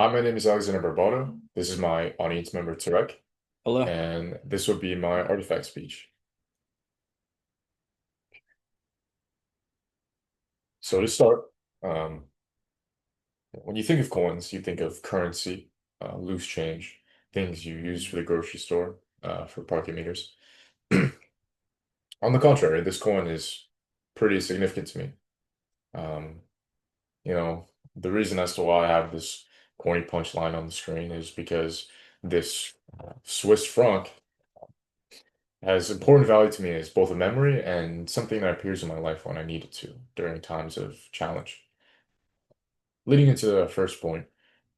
Hi, my name is Alexander Barbado. This is my audience member Tarek, Hello. and this will be my artifact speech. So to start, um, when you think of coins, you think of currency, loose change, things you use for the grocery store, for parking meters. On the contrary, this coin is pretty significant to me. Um, you know, the reason as to why I have this corny punchline on the screen is because this Swiss franc has important value to me as both a memory and something that appears in my life when I need it to during times of challenge. Leading into the first point,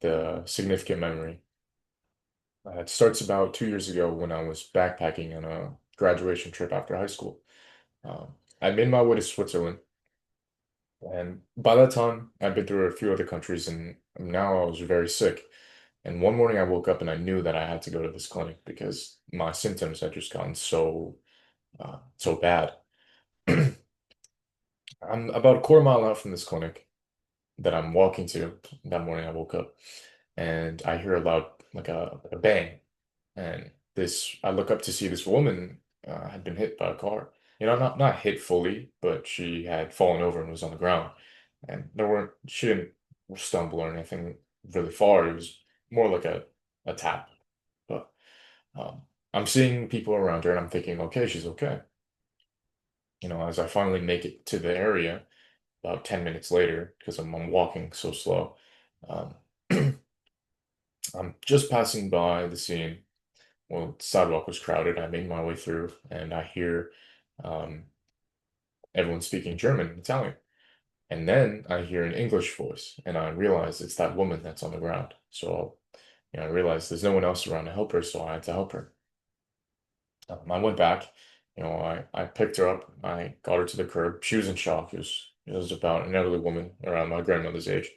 the significant memory. It starts about 2 years ago when I was backpacking on a graduation trip after high school. I made my way to Switzerland, and by that time, I'd been through a few other countries, and now I was very sick. And one morning, I woke up and I knew that I had to go to this clinic because my symptoms had just gotten so bad. I'm about a quarter mile out from this clinic that I'm walking to. That morning I woke up and I hear a loud, like a bang. And I look up to see this woman had been hit by a car. Not hit fully, but she had fallen over and was on the ground. And she didn't stumble or anything really far. It was more like a tap. But um, I'm seeing people around her and I'm thinking, okay, she's okay. As I finally make it to the area, about 10 minutes later because I'm walking so slow. Um, I'm just passing by the scene. Well, the sidewalk was crowded. I made my way through and I hear um, everyone speaking German and Italian. And then I hear an English voice and I realize it's that woman that's on the ground. So, I realized there's no one else around to help her, so I had to help her. I went back, I picked her up, I got her to the curb. She was in shock. It was about an elderly woman around my grandmother's age.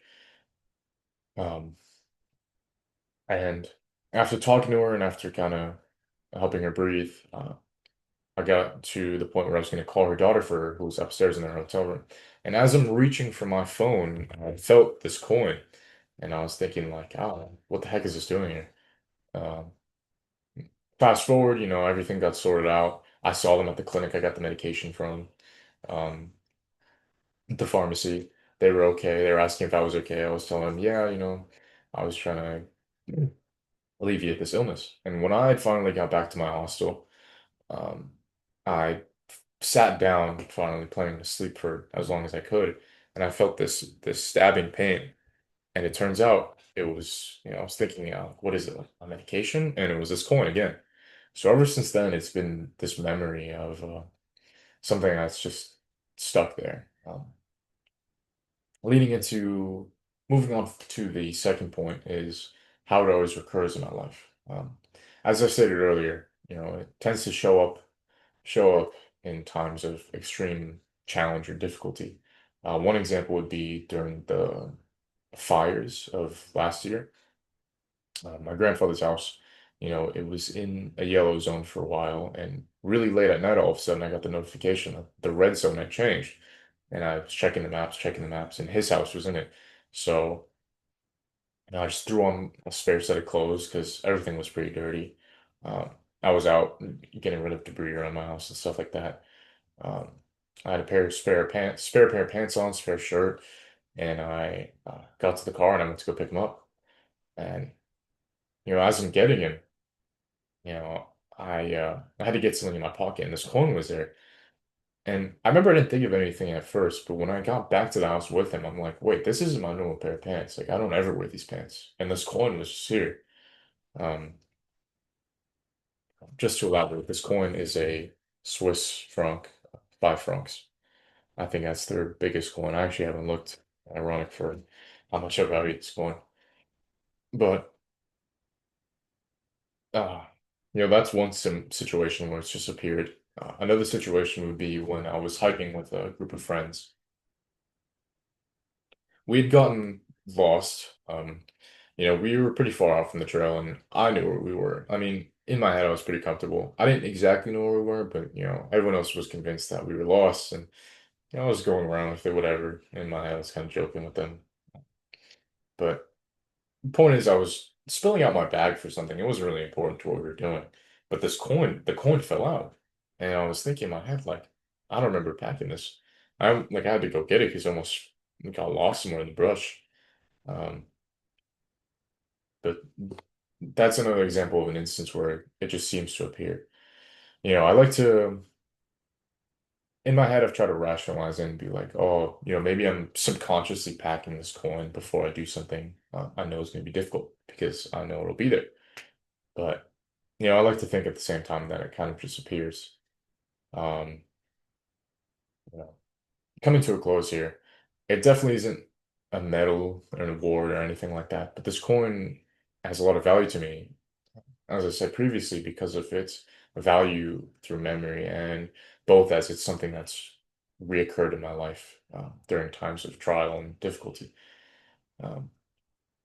Um, And after talking to her and after kind of helping her breathe, I got to the point where I was going to call her daughter for her, who was upstairs in her hotel room. And as I'm reaching for my phone, I felt this coin, and I was thinking like, "Oh, what the heck is this doing here?" Um, Fast forward, everything got sorted out. I saw them at the clinic. I got the medication from um, the pharmacy. They were okay. They were asking if I was okay. I was telling them, "Yeah, I was trying to alleviate this illness." And when I had finally got back to my hostel, um, I sat down, finally planning to sleep for as long as I could, and I felt this stabbing pain. And it turns out it was, I was thinking, what is it, like a medication? And it was this coin again. So ever since then, it's been this memory of something that's just stuck there. Leading into moving on to the second point is how it always recurs in my life. As I stated earlier, it tends to show up in times of extreme challenge or difficulty. One example would be during the fires of last year. My grandfather's house, it was in a yellow zone for a while, and really late at night, all of a sudden, I got the notification that the red zone had changed. And I was checking the maps, and his house was in it. So, I just threw on a spare set of clothes because everything was pretty dirty. I was out getting rid of debris around my house and stuff like that. Um, I had a pair of spare pair of pants on, spare shirt, and I got to the car and I went to go pick him up. And as I'm getting him, you know, I had to get something in my pocket, and this coin was there. And I remember I didn't think of anything at first, but when I got back to the house with him, I'm like, wait, this isn't my normal pair of pants. Like, I don't ever wear these pants. And this coin was just here. Um, just to elaborate, this coin is a Swiss franc, 5 francs. I think that's their biggest coin. I actually haven't looked. Ironic for how much I value this coin. But uh, that's one situation where it's just appeared. Another situation would be when I was hiking with a group of friends. We'd gotten lost. We were pretty far out from the trail, and I knew where we were. I mean, in my head, I was pretty comfortable. I didn't exactly know where we were, but everyone else was convinced that we were lost, and I was going around with it, whatever. In my head, I was kind of joking with them. But point is, I was spilling out my bag for something. It wasn't really important to what we were doing, but the coin fell out, and I was thinking in my head like, I don't remember packing this. I had to go get it because it almost got lost somewhere in the brush. Um, but that's another example of an instance where it just seems to appear. I like to, in my head, I've tried to rationalize it and be like, oh, maybe I'm subconsciously packing this coin before I do something I know is going to be difficult because I know it'll be there. But, I like to think at the same time that it kind of just appears. Um, you know, Coming to a close here, it definitely isn't a medal or an award or anything like that, but this coin has a lot of value to me, as I said previously, because of its value through memory and both as it's something that's reoccurred in my life during times of trial and difficulty. Um,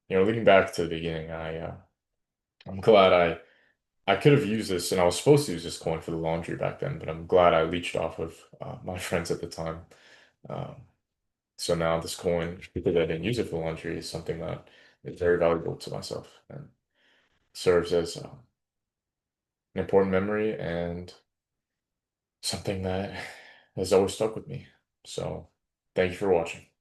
Looking back to the beginning, I'm glad I could have used this, and I was supposed to use this coin for the laundry back then, but I'm glad I leached off of my friends at the time. Um, so now this coin, because I didn't use it for laundry, is something that is very valuable to myself and serves as an important memory and something that has always stuck with me. So thank you for watching.